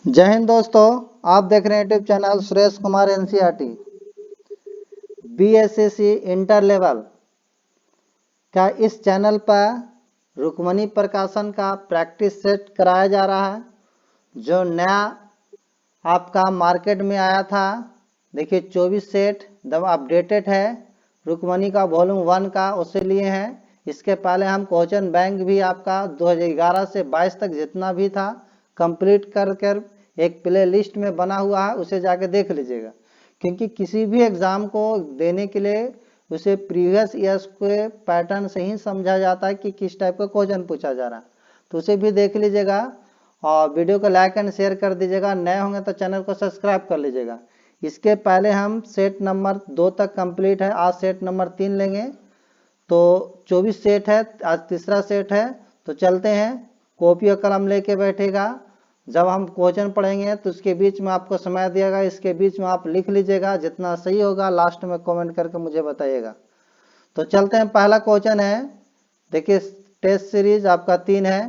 जय हिंद दोस्तों, आप देख रहे हैं YouTube channel Suresh Kumar NCERT. BSSC inter level का इस चैनल पर रुक्मणी प्रकाशन का प्रैक्टिस सेट कराया जा रहा है, जो नया आपका मार्केट में आया था। देखिए 24 सेट दम अपडेटेड है, रुक्मणी का वॉल्यूम 1 का उसे लिए हैं। इसके पहले हम क्वेश्चन बैंक भी आपका 2011 से 22 तक जितना भी था कंप्लीट कर एक प्ले लिस्ट में बना हुआ है, उसे जाके देख लीजिएगा। क्योंकि किसी भी एग्ज़ाम को देने के लिए उसे प्रीवियस ईयर्स के पैटर्न से ही समझा जाता है कि किस टाइप का क्वेश्चन पूछा जा रहा है, तो उसे भी देख लीजिएगा। और वीडियो को लाइक एंड शेयर कर दीजिएगा। नए होंगे तो चैनल को सब्सक्राइब कर लीजिएगा। इसके पहले हम सेट नंबर 2 तक कंप्लीट है, आज सेट नंबर 3 लेंगे। तो 24 सेट है, आज तीसरा सेट है। तो चलते हैं, कॉपी और कलम लेके बैठेगा। जब हम क्वेश्चन पढ़ेंगे तो उसके बीच में आपको समय दिएगा, इसके बीच में आप लिख लीजिएगा। जितना सही होगा लास्ट में कमेंट करके मुझे बताइएगा। तो चलते हैं, पहला क्वेश्चन है। देखिए टेस्ट सीरीज आपका 3 है।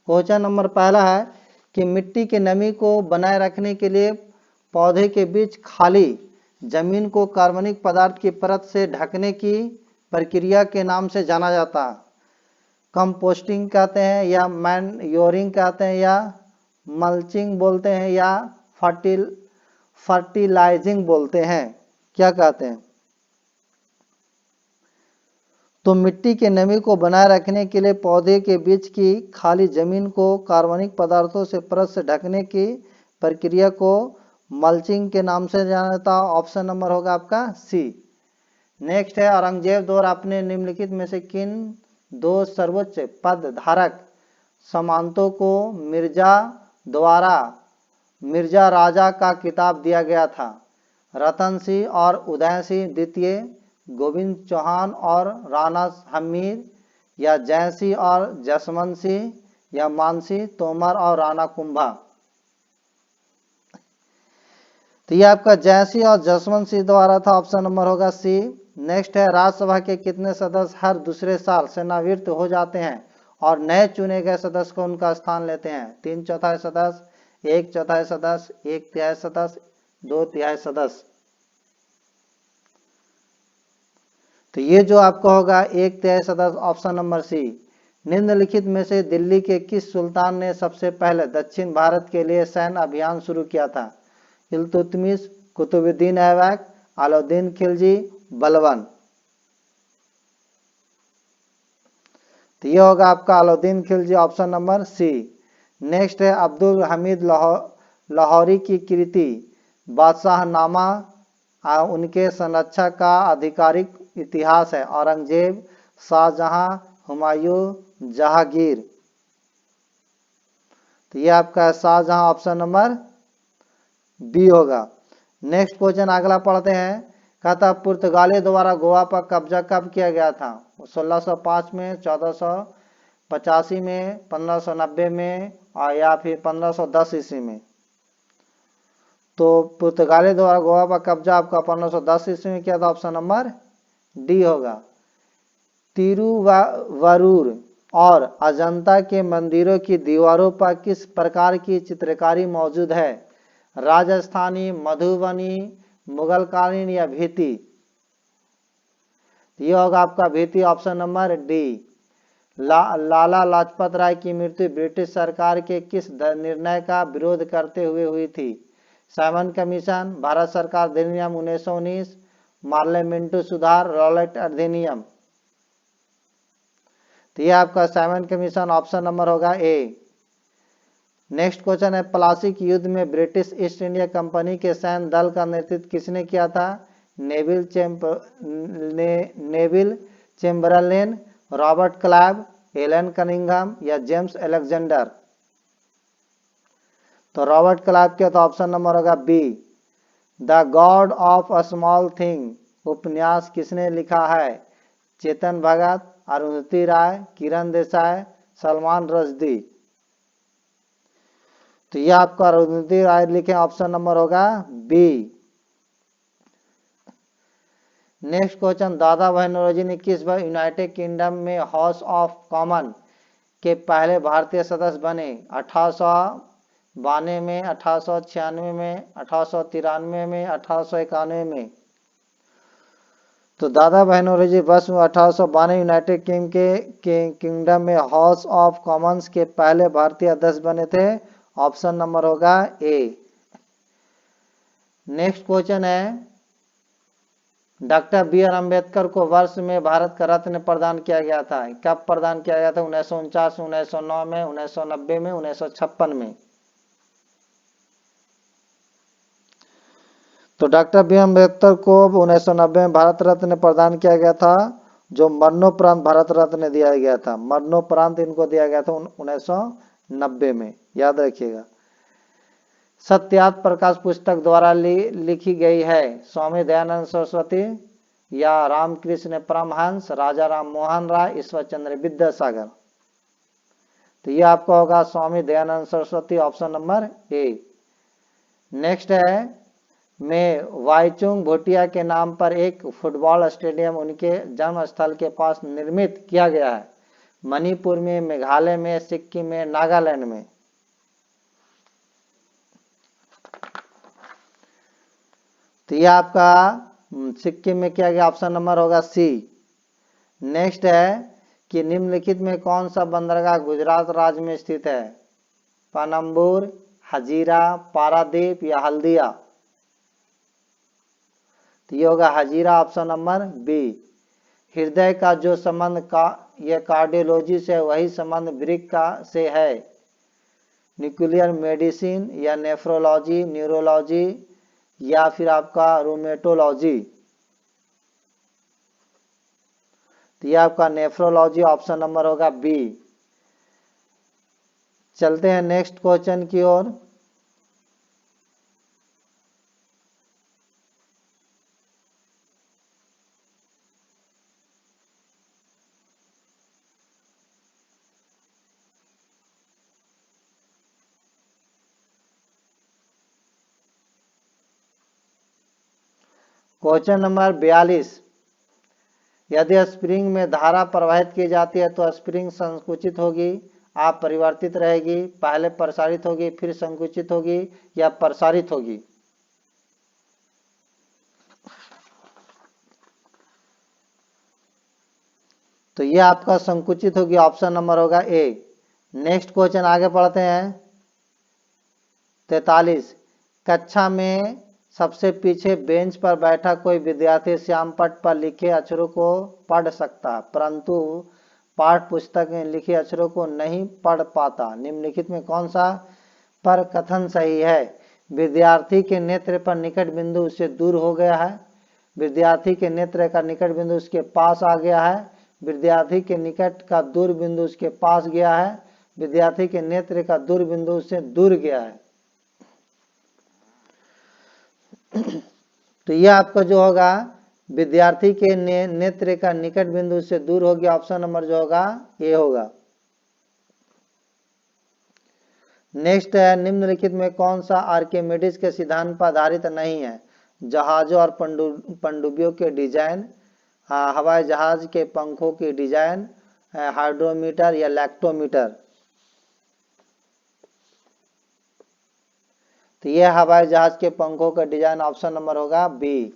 क्वेश्चन नंबर पहला है कि मिट्टी की नमी को बनाए रखने के लिए पौधे के बीच खाली जमीन को कार्बनिक पदार्थ की परत से ढकने की प्रक्रिया के नाम से जाना जाता है। कंपोस्टिंग कहते हैं, या मैन्योरिंग कहते हैं, या मल्चिंग बोलते हैं, या फर्टिलाइजिंग बोलते हैं। क्या कहते हैं? तो मिट्टी के नमी को बनाए रखने के लिए पौधे के बीच की खाली जमीन को कार्बनिक पदार्थों से परत से ढकने की प्रक्रिया को मल्चिंग के नाम से जाना जाता है। ऑप्शन नंबर होगा आपका सी। नेक्स्ट है, औरंगजेब द्वारा अपने निम्नलिखित में से किन 2 सर्वोच्च पद धारक सामंतों को मिर्जा राजा का खिताब दिया गया था? रतन सिंह और उदय सिंह द्वितीय, गोविंद चौहान और राणा हमीर, या जय सिंह और जसवंत सिंह, या मानसिंह तोमर और राणा कुंभा? तो ये आपका जय सिंह और जसवंत सिंह द्वारा था। ऑप्शन नंबर होगा सी। नेक्स्ट है, राज्यसभा के कितने सदस्य हर दूसरे साल सेवानिवृत्त हो जाते हैं और नए चुने गए सदस्य को उनका स्थान लेते हैं? 3/4 सदस्य, 1/4 सदस्य, 1/3 सदस्य, 2/3 सदस्य? तो ये जो आपका होगा 1/3 सदस्य, ऑप्शन नंबर सी। निम्नलिखित में से दिल्ली के किस सुल्तान ने सबसे पहले दक्षिण भारत के लिए सैन्य अभियान शुरू किया था? इल्तुतमिश, कुतुबुद्दीन ऐबक, अलाउद्दीन खिलजी, बलबन? तो ये होगा आपका Alauddin Khilji, option number C. Next है, अब्दुल हमीद लाहौरी की कृति बादशाहनामा उनके संरक्षक का आधिकारिक इतिहास है? औरंगजेब, शाहजहां, हुमायूं, जहांगीर? तो ये आपका शाहजहां, ऑप्शन नंबर बी होगा। नेक्स्ट क्वेश्चन अगला पढ़ते हैं। कहता पुर्तगाली द्वारा गोवा पर कब्जा कब किया गया था? 1605 में, 1485 में, 1590 में, और या फिर 1510 ईस्वी में? तो पुर्तगाली द्वारा गोवा पर कब्जा आपका 1510 ईस्वी में किया था। ऑप्शन नंबर डी होगा। तिरुवरूर और अजंता के मंदिरों की दीवारों पर किस प्रकार की चित्रकारी मौजूद है? राजस्थानी, मधुबनी, मुगलकालीन, या भीति? ये होगा आपका भीति, option number D. Lala Lajpat Rai की मृत्यु ब्रिटिश सरकार के किस निर्णय का विरोध करते हुए हुई थी? साइमन कमीशन, भारत सरकार अधिनियम 1919, मार्ले मिंटो सुधार, रॉलेट अधिनियम? तो ये आपका साइमन कमीशन, ऑप्शन नंबर होगा ए। नेक्स्ट क्वेश्चन है, प्लासी युद्ध में ब्रिटिश ईस्ट इंडिया कंपनी के सैन्य दल का नेतृत्व किसने किया था? Neville Chamberlain, Robert Clive, Alan Cunningham, या जेम्स अलेक्जेंडर? तो रॉबर्ट क्लाइव के, तो ऑप्शन नंबर होगा बी। The God of a Small Thing उपन्यास किसने लिखा है? चेतन भगत, अरुंधति राय, किरण देसाई, सलमान रश्दी? तो ये आपका अरुंधति राय लिखे, option number B B. Next question, दादा भाई नौरोजी ने किस बार यूनाइटेड किंगडम में हाउस ऑफ कॉमन के पहले भारतीय सदस्य बने? 1800 1892 में, 1896 में, 1893 में, 1891 में। तो दादा बहनों जी बस 1892 यूनाइटेड किंगडम में हाउस ऑफ कॉमन्स के पहले भारतीय अध्यक्ष बने थे। ऑप्शन नंबर होगा ए। नेक्स्ट क्वेश्चन है, डॉक्टर बी आर अम्बेडकर को वर्ष में भारत का रत्न प्रदान किया गया था। कब प्रदान किया गया था? 1949 में, 1909 में, 1990 में, 1956 में। तो डॉक्टर बी आर अम्बेडकर को 1990 में भारत रत्न प्रदान किया गया था, जो मरणोपरांत भारत रत्न दिया गया था। मरणोपरांत इनको दिया गया था 1990 में, याद रखिएगा। सत्यार्थ प्रकाश पुस्तक द्वारा लिखी गई है। स्वामी दयानंद सरस्वती या रामकृष्ण परमहंस, राजा राम मोहन राय, ईश्वर चंद्र विद्यासागर। तो ये आपका होगा Swami Dayanand Saraswati, option number A. Next है, में वाईचुंग भूटिया के नाम पर एक फुटबॉल स्टेडियम उनके जन्म स्थल के पास निर्मित किया गया है। मणिपुर में, मेघालय में, सिक्किम में, नागालैंड में। तो यह आपका सिक्किम में किया गया, ऑप्शन नंबर होगा सी। नेक्स्ट है कि निम्नलिखित में कौन सा बंदरगाह गुजरात राज्य में स्थित है? पानम्बुर, हजीरा, पारादीप या हल्दिया। तो ये होगा हजीरा, ऑप्शन नंबर बी। हृदय का जो संबंध यह कार्डियोलॉजी से, वही संबंध वृक्क का से है। न्यूक्लियर मेडिसिन या नेफ्रोलॉजी, न्यूरोलॉजी या फिर आपका रूमेटोलॉजी। तो ये आपका nephrology, option number B B. चलते हैं नेक्स्ट क्वेश्चन की ओर। क्वेश्चन नंबर 42, यदि स्प्रिंग में धारा प्रवाहित की जाती है तो स्प्रिंग संकुचित होगी, अपरिवर्तित रहेगी, पहले प्रसारित होगी फिर संकुचित होगी या प्रसारित होगी? तो ये आपका संकुचित होगी, ऑप्शन नंबर होगा ए। नेक्स्ट क्वेश्चन आगे पढ़ते हैं। 43, कक्षा में सबसे पीछे बेंच पर बैठा कोई विद्यार्थी श्याम पट पर लिखे अक्षरों को पढ़ सकता, परंतु पाठ पुस्तक में लिखे अक्षरों को नहीं पढ़ पाता। निम्नलिखित में कौन सा पर कथन सही है? विद्यार्थी के नेत्र पर निकट बिंदु उससे दूर हो गया है, विद्यार्थी के नेत्र का निकट बिंदु उसके पास आ गया है, विद्यार्थी के निकट का दूर बिंदु उसके पास गया है, विद्यार्थी के नेत्र का दूर बिंदु उससे दूर गया है। तो यह आपका जो होगा विद्यार्थी के नेत्र का निकट बिंदु से दूर हो गया, ऑप्शन नंबर जो होगा ए होगा। नेक्स्ट है, निम्नलिखित में कौन सा आर्किमिडीज के सिद्धांत पर आधारित नहीं है? जहाजों और पनडुब्बियों के डिजाइन, हवाई जहाज के पंखों की डिजाइन, हाइड्रोमीटर या लैक्टोमीटर। तो यह हवाई जहाज के पंखों का design, option number B B.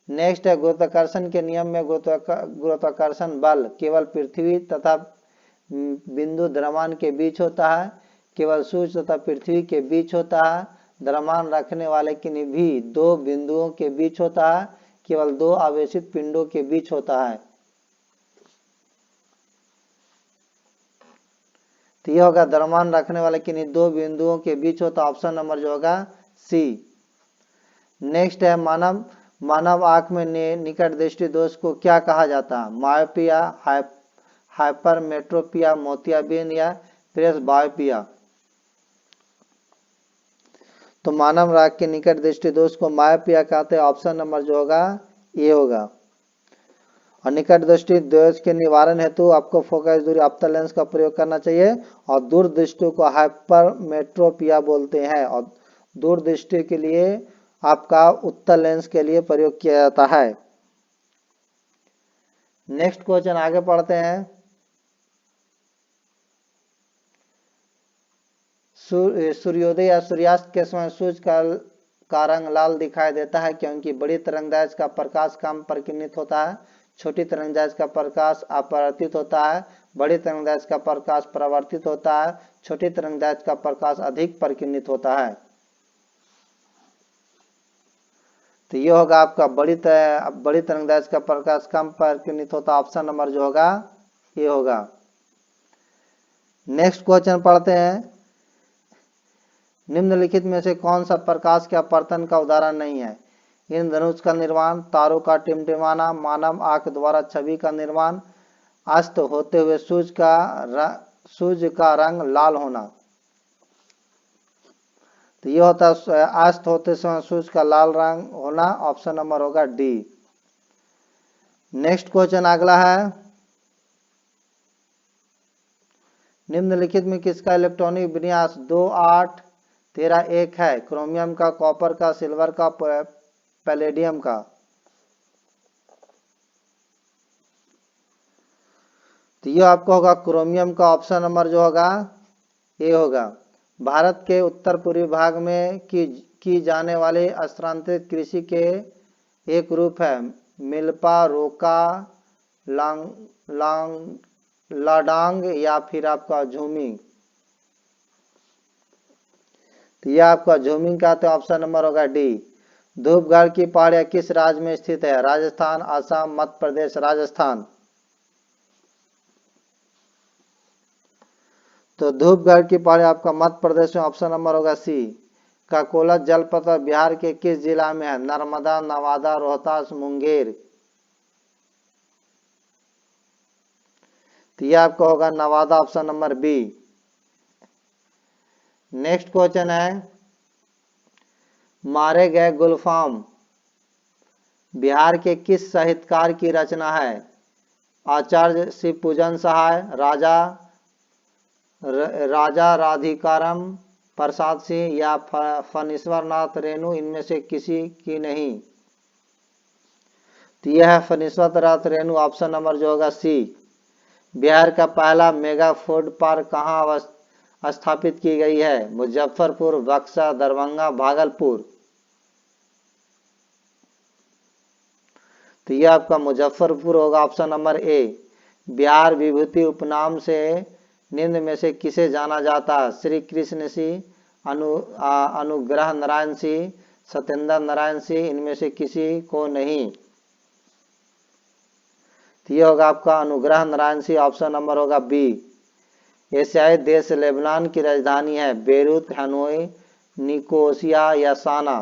Next है, गुरुत्वाकर्षण के नियम में गुरुत्वाकर्षण बल केवल पृथ्वी तथा बिंदु द्रव्यमान के बीच होता है, केवल सूर्य तथा पृथ्वी के बीच होता है, द्रव्यमान रखने वाले किन्हीं भी दो बिंदुओं के बीच होता है, केवल दो आवेशित पिंडों के बीच होता है। तो यह होगा द्रव्यमान रखने वाले किन्हीं दो बिंदुओं के बीच होता, ऑप्शन नंबर जो होगा सी। नेक्स्ट है, मानव आंख में निकट दृष्टि दोष को क्या कहा जाता है? मायोपिया, हाइपरमेट्रोपिया, मोतियाबिंद या प्रेसबायोपिया। तो मानव आंख के निकट दृष्टि दोष को मायोपिया कहते हैं, ऑप्शन नंबर जो होगा ए होगा। और निकट दृष्टि दोष के निवारण हेतु आपको फोकस दूरी अप्तर लेंस का प्रयोग करना चाहिए, और दूरदृष्टि को हाइपरमेट्रोपिया बोलते हैं, और दूरदृष्टि के लिए आपका उत्तर लेंस के लिए प्रयोग किया जाता है। नेक्स्ट क्वेश्चन आगे पढ़ते हैं। सूर्योदय या सूर्यास्त के समय सूर्य का रंग लाल दिखाई देता है क्योंकि बड़ी तरंगदैर्घ्य का प्रकाश कम परिकिरणित होता है, छोटी तरंगदैर्घ्य का प्रकाश अपरावर्तित होता है, बड़ी तरंगदैर्घ्य का प्रकाश परावर्तित होता है, छोटी तरंगदैर्घ्य का प्रकाश अधिक परिकिरणित होता है। तो ये होगा आपका बड़ी तरंगदैर्घ्य का प्रकाश कम परिकिरणित होता है, ऑप्शन नंबर जो होगा ये होगा। नेक्स्ट क्वेश्चन पढ़ते हैं, निम्नलिखित में से कौन सा प्रकाश के अपवर्तन का उदाहरण नहीं है? इंद्रधनुष का निर्माण, तारों का टिमटिमाना, मानव आंख द्वारा छवि का निर्माण, अस्त होते हुए सूर्य का रंग लाल होना। तो ये होता है अस्त होते समय सूर्य का लाल रंग होना, ऑप्शन नंबर होगा डी। नेक्स्ट क्वेश्चन अगला है, निम्नलिखित में किसका इलेक्ट्रॉनिक विन्यास 2, 8, 13, 1 है? क्रोमियम का, कॉपर का, सिल्वर का, पैलेडियम का। तो ये आपको होगा क्रोमियम का, ऑप्शन नंबर जो होगा ये होगा। भारत के उत्तर पूर्वी भाग में की जाने वाली स्थानांतरित कृषि के एक रूप है मिल्पा, रोका, लाडांग या फिर आपका झूमिंग। तो यह आपका झूमिंग का, तो ऑप्शन नंबर होगा डी। धूपगढ़ की पहाड़ियां किस राज्य में स्थित है? राजस्थान, असम, मध्य प्रदेश, राजस्थान। तो धूपगढ़ की पहाड़ियां आपका मध्य प्रदेश में, ऑप्शन नंबर होगा सी। काकोलत जलप्रपात बिहार के किस जिला में है? नर्मदा, नवादा, रोहतास, मुंगेर। तो यह आपका होगा Nawada, option number B. Next question है, मारे गए गुलफाम बिहार के किस साहित्यकार की रचना है? आचार्य शिवपूजन सहाय, राजा राधिकारम प्रसाद सिंह या फणीश्वर नाथ रेणु, इनमें से किसी की नहीं। तो यह है फणीश्वर नाथ रेणु, ऑप्शन नंबर जो होगा सी। बिहार का पहला मेगा फूड पार्क कहाँ स्थापित की गई है? मुजफ्फरपुर, बक्सर, दरभंगा, भागलपुर। तो यह आपका मुजफ्फरपुर होगा, ऑप्शन नंबर ए। बिहार विभूति उपनाम से निम्न में से किसे जाना जाता है? श्री कृष्ण सिंह, अनुग्रह नारायण सिंह, सत्येंद्र नारायण सिंह, इनमें से किसी को नहीं। तो यह होगा आपका Anugrah Narayan Singh, option number B B. एशियाई देश लेबनान की राजधानी है? बेरूत, हनोई, निकोसिया या साना।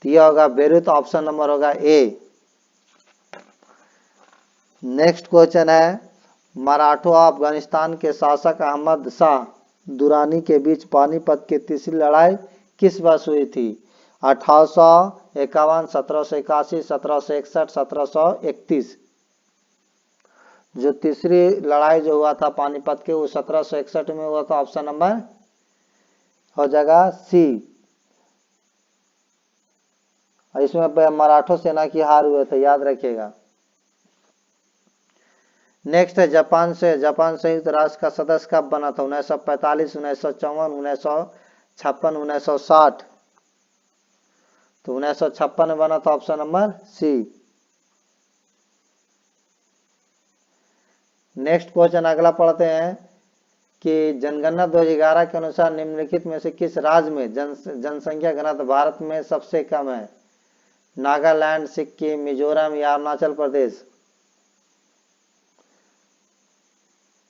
तो यह होगा बेरूत, ऑप्शन नंबर होगा ए। नेक्स्ट क्वेश्चन है, मराठों अफगानिस्तान के शासक अहमद शाह दुरानी के बीच पानीपत की तीसरी लड़ाई किस वर्ष हुई थी? 1851, 1781, 1761, 1731। जो तीसरी लड़ाई जो हुआ था पानीपत के, वो 1761 में हुआ था, ऑप्शन नंबर हो जाएगा सी। इसमें मराठों सेना की हार हुए थे, याद रखिएगा। नेक्स्ट है, जापान संयुक्त राष्ट्र का सदस्य कब बना था? 1945, 1954, 1956, 1960। तो 1956 में बना था, option number C. Next question अगला पढ़ते हैं कि जनगणना 2011 के अनुसार निम्नलिखित में से किस राज्य में जनसंख्या घनत्व भारत में सबसे कम है? नागालैंड, सिक्किम, मिजोरम या अरुणाचल प्रदेश।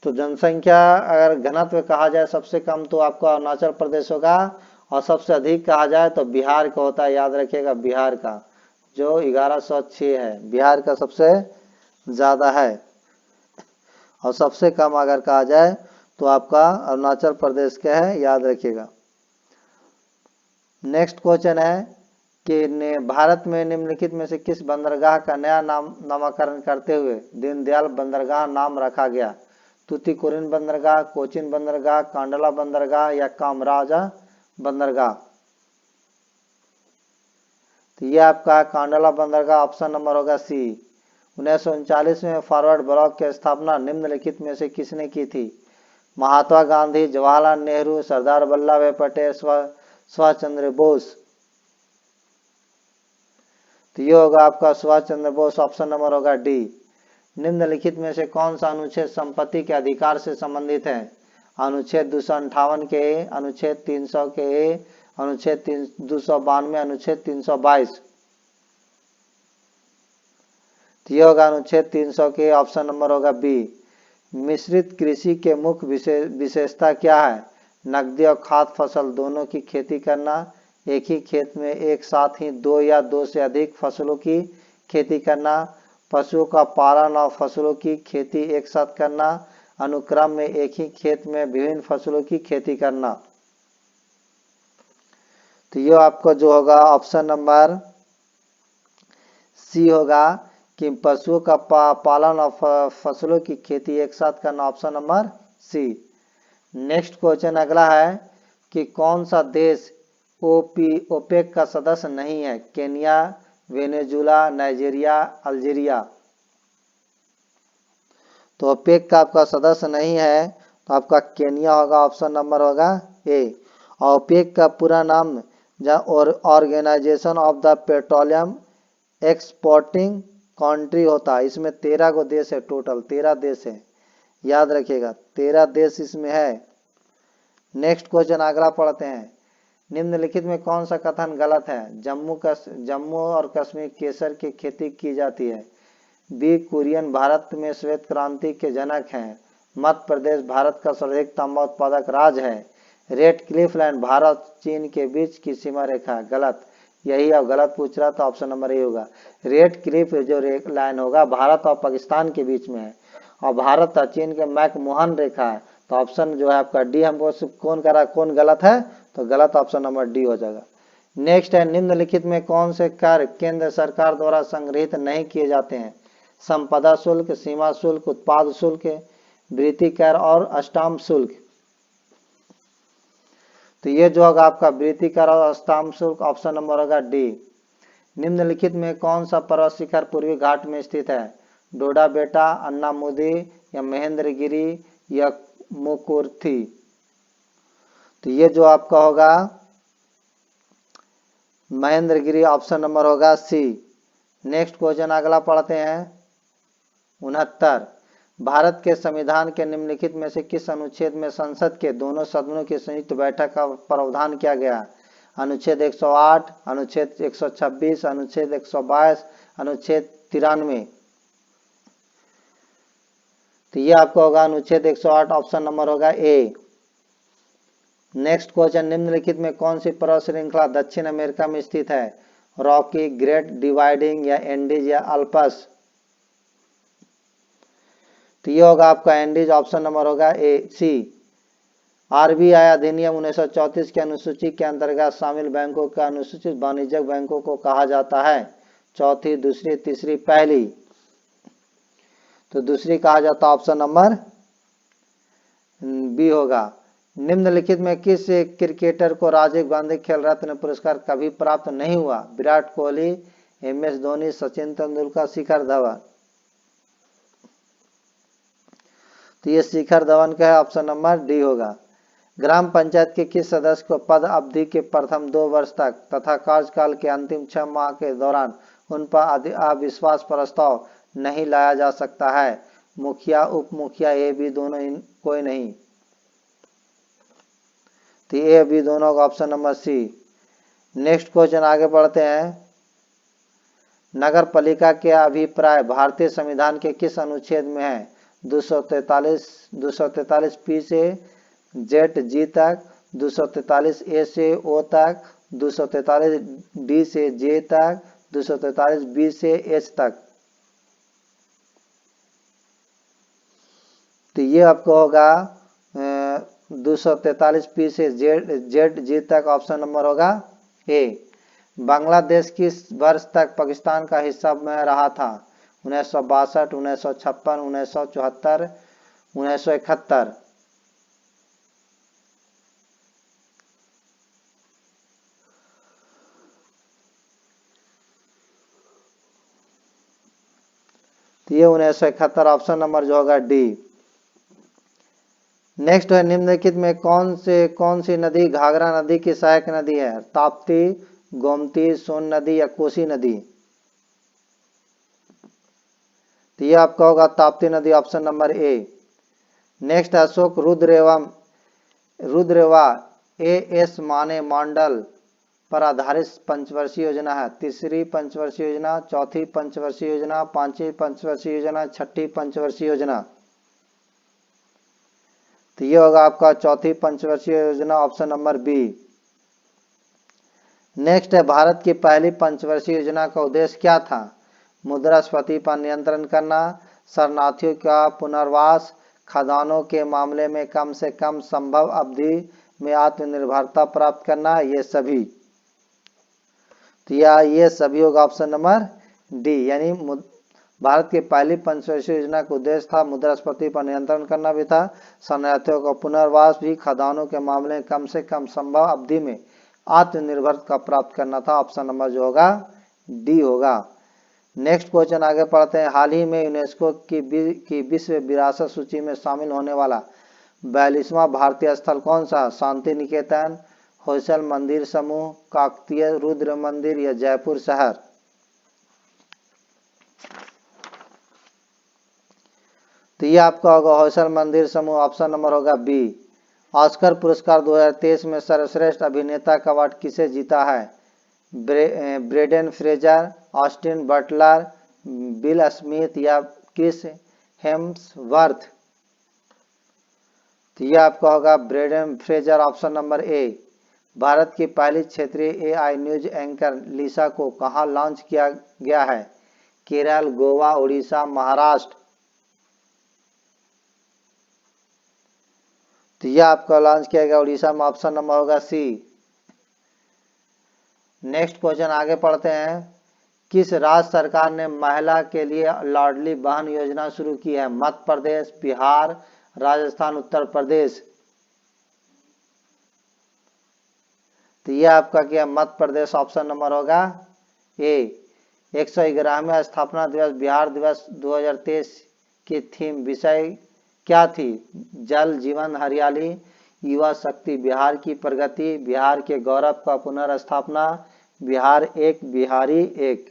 तो जनसंख्या अगर घनत्व कहा जाए सबसे कम तो आपका अरुणाचल प्रदेश होगा, और सबसे अधिक कहा जाए तो बिहार का होता है, याद रखिएगा बिहार का, जो 1106 है, बिहार का सबसे ज्यादा है। और सबसे कम अगर कहा जाए तो आपका अरुणाचल प्रदेश का है, याद रखिएगा। नेक्स्ट क्वेश्चन है कि भारत में निम्नलिखित में से किस बंदरगाह का नया नामकरण करते हुए दीनदयाल बंदरगाह नाम रखा गया? तूतीकोरिन बंदरगाह, कोचिन बंदरगाह, कांडला बंदरगाह या कामराजा बंदरगाह। तो ये आपका कांडला बंदरगाह, ऑप्शन नंबर होगा सी। 1939 में फॉरवर्ड ब्लॉक की स्थापना निम्नलिखित में से किसने की थी? महात्मा गांधी, जवाहरलाल नेहरू, सरदार वल्लभ भाई पटेल, सुभाष चंद्र बोस। तो ये होगा आपका सुभाष चंद्र बोस, ऑप्शन नंबर होगा डी। निम्नलिखित में से कौन सा अनुच्छेद संपत्ति के अधिकार से संबंधित है? अनुच्छेद 258 के ए, अनुच्छेद 300 के ए, अनुच्छेद 292, अनुच्छेद 322। तो ये होगा अनुच्छेद 300 के, ऑप्शन नंबर होगा बी। मिश्रित कृषि के मुख्य विशेषता क्या है? नकदी और खाद्य फसल दोनों की खेती करना, एक ही खेत में एक साथ ही दो या दो से अधिक फसलों की खेती करना, पशुओं का पालन और फसलों की खेती एक साथ करना, अनुक्रम में एक ही खेत में विभिन्न फसलों की खेती करना। तो ये आपको जो होगा ऑप्शन नंबर सी होगा कि पशुओं का पालन और फसलों की खेती एक साथ करना, option number C. Next question अगला है कि कौन सा देश ओपेक का सदस्य नहीं है? Kenya, Venezuela, Nigeria, Algeria. तो ओपेक का आपका सदस्य नहीं है तो आपका केन्या होगा, ऑप्शन नंबर होगा ए। ओपेक का पूरा नाम और organisation of the petroleum exporting country होता है। इसमें 13 को देश है, टोटल 13 देश है, याद रखिएगा 13 देश इसमें है। नेक्स्ट क्वेश्चन अगला पढ़ते हैं। निम्नलिखित में कौन सा कथन गलत है? जम्मू और कश्मीर केसर की खेती की जाती है। बी, कुरियन भारत में श्वेत क्रांति के जनक हैं। मध्य प्रदेश भारत का सर्वाधिक तांबा उत्पादक राज्य है। रेड क्लिफ लाइन भारत चीन के बीच की सीमा रेखा। गलत, यही अब गलत पूछ रहा था, ऑप्शन नंबर ए होगा। रेड क्लिफ जो लाइन होगा भारत और पाकिस्तान के बीच में है और भारत और चीन के मैकमोहन रेखा है। तो ऑप्शन जो है आपका डी हमको कौन करा, कौन गलत है? तो गलत ऑप्शन नंबर डी हो जाएगा। नेक्स्ट है, निम्नलिखित में कौन से कर केंद्र सरकार द्वारा संग्रहित नहीं किए जाते हैं? संपदा शुल्क, सीमा शुल्क, उत्पाद शुल्क, वृत्ति कर और स्टाम्प शुल्क। तो ये जो होगा आपका वृत्ति कर और स्टाम्प शुल्क, ऑप्शन नंबर होगा डी। निम्नलिखित में कौन सा पर्वत शिखर पूर्वी घाट में स्थित है? डोडा बेटा, अन्नामुदी या महेंद्रगिरी या मुकुर्थी। तो ये जो आपका होगा महेंद्रगिरी, ऑप्शन नंबर होगा सी। नेक्स्ट क्वेश्चन अगला पढ़ते हैं 69। भारत के संविधान के निम्नलिखित में से किस अनुच्छेद में संसद के दोनों सदनों की संयुक्त बैठक का प्रावधान किया गया? अनुच्छेद 108, अनुच्छेद 126, अनुच्छेद 122, अनुच्छेद 93। तो ये आपका होगा अनुच्छेद 108, ऑप्शन नंबर होगा ए। नेक्स्ट क्वेश्चन, निम्नलिखित में कौन सी पर्वत श्रृंखला दक्षिण अमेरिका में स्थित है? रॉकी, ग्रेट डिवाइडिंग या एंडीज या अल्पस। तो ये होगा आपका एंडीज, ऑप्शन नंबर होगा ए सी। आरबीआई अधिनियम 1934 की अनुसूची के अंतर्गत शामिल बैंकों का अनुसूचित वाणिज्यिक बैंकों को कहा जाता है? चौथी, दूसरी, तीसरी, पहली। तो दूसरी कहा जाता है, ऑप्शन नंबर बी होगा। निम्नलिखित में किस क्रिकेटर को राजीव गांधी खेल रत्न पुरस्कार कभी प्राप्त नहीं हुआ? विराट कोहली, एमएस धोनी, सचिन तेंदुलकर, शिखर धवन। तो ये शिखर धवन का है, ऑप्शन नंबर डी होगा। ग्राम पंचायत के किस सदस्य को पद अवधि के प्रथम 2 वर्ष तक तथा कार्यकाल के अंतिम 6 माह के दौरान उन पर अविश्वास प्रस्ताव नहीं लाया जा सकता है? मुखिया, उप मुखिया, ए बी दोनों, कोई नहीं। तो ए बी दोनों का, option number C. Next question आगे बढ़ते हैं। नगर पालिका के अभिप्राय भारतीय संविधान के किस अनुच्छेद में है? 243 पी से जेड जी तक, 243 ए से ओ तक, 243 डी से जे तक, 243 बी से एच तक। तो ये आपको होगा 243 पी से जेड जी तक, ऑप्शन नंबर होगा ए। बांग्लादेश किस वर्ष तक पाकिस्तान का हिस्सा में रहा था? 1962, 1956, 1974, 1971। तो ये 1971, ऑप्शन नंबर जो होगा डी। नेक्स्ट है निम्नलिखित में कौन सी नदी घाघरा नदी की सहायक नदी है? ताप्ती, गोमती, सोन नदी या कोसी नदी? तो ये आपका होगा ताप्ती नदी, option number A. Next Ashok रुद्रवा एएस माने मॉडल पर आधारित पंचवर्षीय योजना है? तीसरी पंचवर्षीय योजना, चौथी पंचवर्षीय योजना, पांचवी पंचवर्षीय योजना, छठी पंचवर्षीय योजना? तो ये होगा आपका चौथी पंचवर्षीय योजना, ऑप्शन नंबर बी। नेक्स्ट है भारत की पहली पंचवर्षीय योजना का उद्देश्य क्या था? मुद्रास्फीति पर नियंत्रण करना, शरणार्थियों का पुनर्वास, खदानों के मामले में कम से कम संभव अवधि में आत्मनिर्भरता प्राप्त करना, ये सभी? तो ये सभी होगा ऑप्शन नंबर डी। यानी भारत की पहली पंचवर्षीय योजना का उद्देश्य था मुद्रास्फीति पर नियंत्रण करना भी था, शरणार्थियों का पुनर्वास भी, खदानों के मामले में कम से कम संभव अवधि में आत्मनिर्भरता प्राप्त करना था। ऑप्शन नंबर जो होगा डी होगा। नेक्स्ट क्वेश्चन आगे पढ़ते हैं। हाल ही में यूनेस्को की विश्व विरासत सूची में शामिल होने वाला 42वां भारतीय स्थल कौन सा? शांति निकेतन, होयसल मंदिर समूह, काकतीय रुद्र मंदिर या जयपुर शहर? तो ये आपका होगा होयसल मंदिर समूह, option number B B. Oscar पुरस्कार 2023 में सर्वश्रेष्ठ अभिनेता का अवार्ड किसे जीता है? Brendon Fraser, Austin Butler, bill Smith या क्रिस हेम्सवर्थ? तो यह आपका होगा ब्रेंडन फ्रेजर, ऑप्शन नंबर ए। भारत की पहली क्षेत्रीय एआई न्यूज एंकर लिसा को कहां लॉन्च किया गया है? केरल, गोवा, उड़ीसा, महाराष्ट्र? तो यह आपका लॉन्च किया गया उड़ीसा में, ऑप्शन नंबर होगा सी। नेक्स्ट क्वेश्चन आगे पढ़ते हैं। किस राज्य सरकार ने महिला के लिए लाडली बहन योजना शुरू की है? मध्य प्रदेश, बिहार, राजस्थान, उत्तर प्रदेश? तो यह आपका क्या मध्य प्रदेश, ऑप्शन नंबर होगा ए। 111वें स्थापना दिवस बिहार दिवस 2023 की थीम विषय क्या थी? जल जीवन हरियाली, युवा शक्ति, बिहार की प्रगति, बिहार के गौरव का पुनर्स्थापना, बिहार एक बिहारी एक?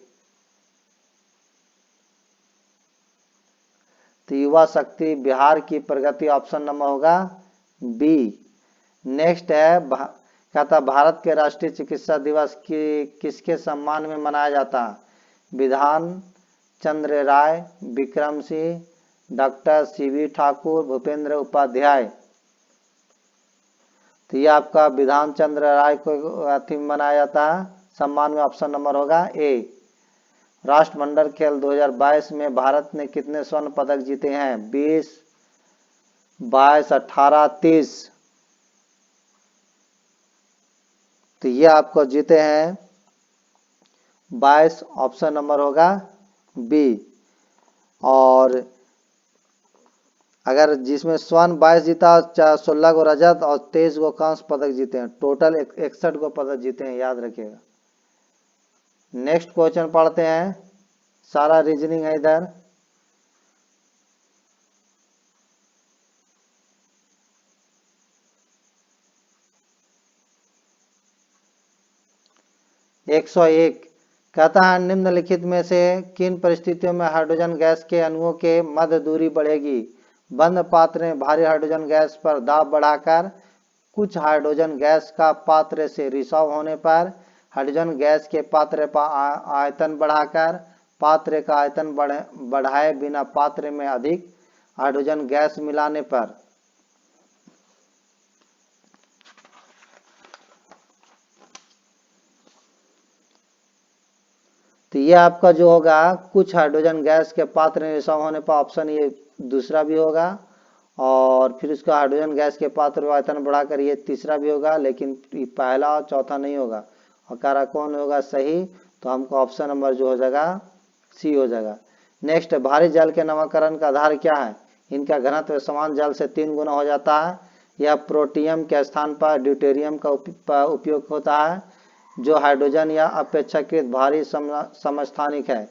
तो युवा शक्ति, बिहार की प्रगति, option number B B. Next है कहता भारत के राष्ट्रीय चिकित्सा दिवस किसके सम्मान में मनाया जाता है? विधान चंद्र राय, विक्रम सिंह, डॉक्टर सीवी ठाकुर, भूपेंद्र उपाध्याय? तो ये आपका विधान चंद्र राय को थीम मनाया जाता है सम्मान में, ऑप्शन नंबर होगा ए। राष्ट्रमंडल खेल 2022 में भारत ने कितने स्वर्ण पदक जीते हैं? 20, 22, 18, 30? तो ये आपको जीते हैं 22, ऑप्शन नंबर होगा बी। और अगर जिसमें स्वर्ण 22 जीता, 16 को रजत और 23 को कांस्य पदक जीते हैं, टोटल 61 को पदक जीते हैं, याद रखिएगा। नेक्स्ट क्वेश्चन पढ़ते हैं, सारा रीजनिंग है इधर। एक 101 कहता है निम्नलिखित में से किन परिस्थितियों में हाइड्रोजन गैस के अणुओं के मध्य दूरी बढ़ेगी? बंद पात्र में भारी हाइड्रोजन गैस पर दाब बढ़ाकर, कुछ हाइड्रोजन गैस का पात्र से रिसाव होने पर, हाइड्रोजन गैस के पात्र का आयतन बढ़ाकर, पात्र का आयतन बढ़ाए बिना पात्र में अधिक हाइड्रोजन गैस मिलाने पर? तो ये आपका जो होगा कुछ हाइड्रोजन गैस के पात्र में रिसाव होने पर, ऑप्शन ये दूसरा भी होगा, और फिर उसका हाइड्रोजन गैस के पात्र का आयतन बढ़ाकर ये तीसरा भी होगा, लेकिन पहला और चौथा नहीं होगा। और कारा कौन होगा सही? तो हमको ऑप्शन नंबर जो हो जाएगा सी हो जाएगा। नेक्स्ट, भारी जल के नमकरण का आधार क्या है? इनका घनत्व समान जल से 3 गुना हो जाता है। यह प्रोटियम के स्थान पर ड्यूटेरियम का उपयोग होता है, जो हाइड्रोजन या अपेक्षाकृत भारी समस्थानिक है।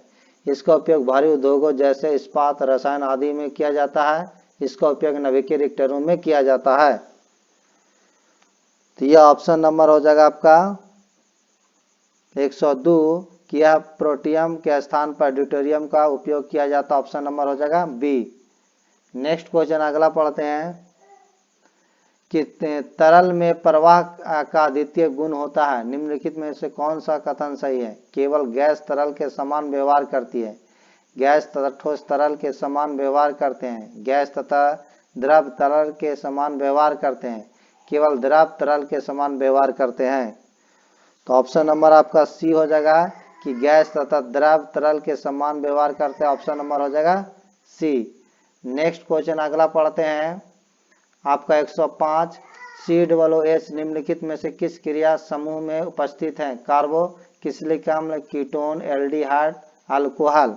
इसका उपयोग भारी उद्योगों जैसे इस्पात, रसायन आदि में किया जाता है। इसका उपयोग नाभिकीय रिएक्टरों में किया जाता है। तो यह ऑप्शन नंबर हो जाएगा आपका 102 कि यह प्रोटियम के स्थान पर ड्यूटेरियम का उपयोग किया जाता, ऑप्शन नंबर हो जाएगा बी। नेक्स्ट क्वेश्चन अगला पढ़ते हैं कि तरल में प्रवाह का अद्वितीय गुण होता है, निम्नलिखित में से कौन सा कथन सही है? केवल गैस तरल के समान व्यवहार करती है, गैस तथा ठोस तरल के समान व्यवहार करते हैं, गैस तथा द्रव तरल के समान व्यवहार करते हैं, केवल द्रव तरल के समान व्यवहार करते हैं। तो ऑप्शन नंबर आपका सी हो जाएगा कि गैस तथा द्रव तरल के समान व्यवहार करते हैं, ऑप्शन नंबर हो जाएगा सी। नेक्स्ट क्वेश्चन अगला पढ़ते हैं आपका 105 COOH निम्नलिखित में से किस क्रिया समूह में उपस्थित है? कार्बोक्सिलिक अम्ल, कीटोन, एल्डिहाइड, अल्कोहल।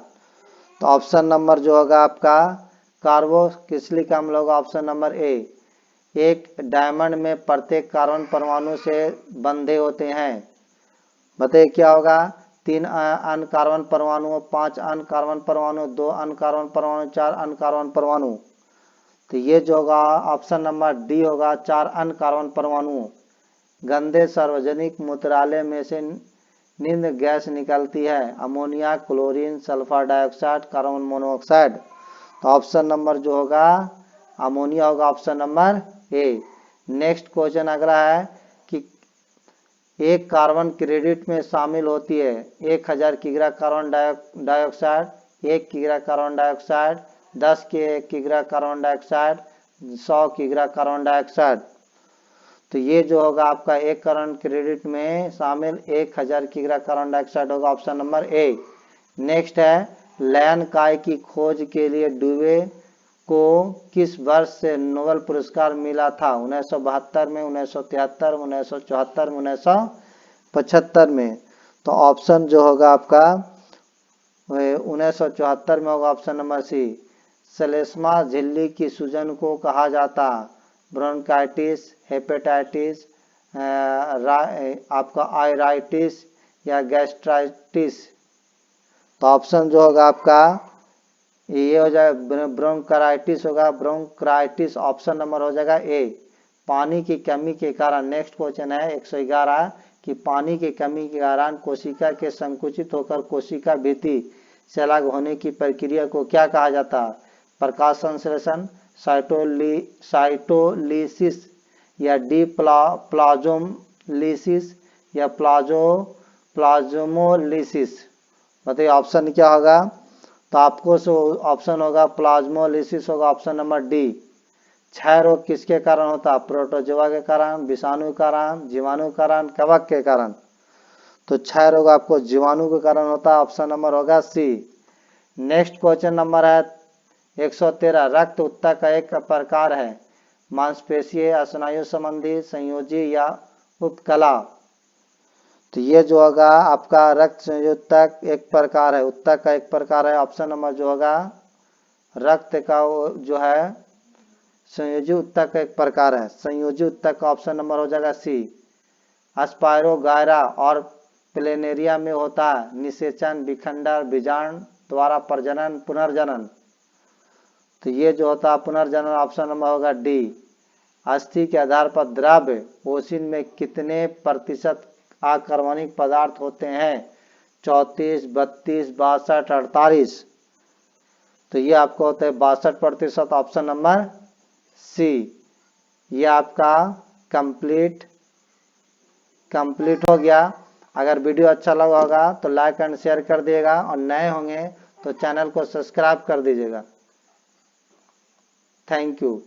तो ऑप्शन नंबर जो होगा आपका कार्बोक्सिलिक अम्ल होगा, ऑप्शन नंबर ए। एक डायमंड में प्रत्येक कार्बन परमाणु से बंधे होते हैं, बताइए क्या होगा? 3 अन्य कार्बन परमाणु, 5 अन्य कार्बन परमाणु, 2 अन्य कार्बन परमाणु, 4 अन्य कार्बन परमाणु। तो ये जो होगा ऑप्शन नंबर डी होगा, 4 अन्य कार्बन परमाणु। गंदे सार्वजनिक मूत्रालय में से निम्न गैस निकलती है, ammonia, chlorine, sulphur dioxide, carbon monoxide. तो ऑप्शन नंबर जो होगा अमोनिया होगा, option number A. Next question अगला है कि एक कार्बन क्रेडिट में शामिल होती है 1000 किग्रा कार्बन डाइऑक्साइड, 1 किग्रा कार्बन डाइऑक्साइड, 10 किग्रा कार्बन डाइऑक्साइड, 100 किग्रा कार्बन डाइऑक्साइड। तो ये जो होगा आपका एक कार्बन क्रेडिट में शामिल 1000 किग्रा कार्बन डाइऑक्साइड होगा, ऑप्शन नंबर ए। नेक्स्ट है लयन काय की खोज के लिए डुवे को किस वर्ष से नोबेल पुरस्कार मिला था? 1972 में, 1973, 1974, 1975 में। तो ऑप्शन जो होगा आपका 1974 में होगा, ऑप्शन नंबर सी। श्लेष्मा झिल्ली की सूजन को कहा जाता ब्रोंकाइटिस, हेपेटाइटिस, आपका आयराइटिस या गैस्ट्राइटिस। तो ऑप्शन जो होगा आपका ये हो जाएगा ब्रोंकाइटिस होगा, ब्रोंकाइटिस ऑप्शन नंबर हो जाएगा ए। पानी की कमी के कारण, नेक्स्ट क्वेश्चन है 111 कि पानी की कमी के कारण कोशिका के संकुचित होकर कोशिका भित्ति से अलग होने की प्रक्रिया को क्या कहा जाता? प्रकाश संश्लेषण, साइटोलिसिस या प्लाज्मोलिसिस या प्लाज्मोलिसिस। बताइए ऑप्शन क्या होगा? तो आपको ऑप्शन होगा प्लाज्मोलिसिस होगा, ऑप्शन नंबर डी। क्षय रोग किसके कारण होता? प्रोटोजोआ के कारण, विषाणु के कारण, जीवाणु के कारण, कवक के कारण। तो क्षय रोग आपको जीवाणु के कारण होता है, ऑप्शन नंबर होगा सी। नेक्स्ट क्वेश्चन नंबर है 113 रक्त ऊतक का एक प्रकार है, मांसपेशीय, स्नायु संबंधी, संयोजी या उपकला। तो ये जो होगा आपका रक्त संयोजक एक प्रकार है, ऊतक का एक प्रकार है, ऑप्शन नंबर जो होगा रक्त का जो है संयोजी ऊतक का एक प्रकार है, संयोजी ऊतक का ऑप्शन नंबर हो जाएगा सी। स्पायरोगायरा और प्लेनेरिया में होता है निषेचन, विखंडन, बीजांड द्वारा प्रजनन, पुनर्जनन। तो ये जो होता है पुनर्जनन, ऑप्शन नंबर होगा डी। अस्थि के आधार पर द्रव्य ओसिन में कितने प्रतिशत आकर्मणिक पदार्थ होते हैं? 34, 32, 62, 48। तो ये आपको होता है 62%, ऑप्शन नंबर सी। ये आपका कंप्लीट हो गया। अगर वीडियो अच्छा लगा होगा तो लाइक एंड शेयर कर दिएगा और नए होंगे तो चैनल को सब्सक्राइब कर दीजिएगा। Thank you.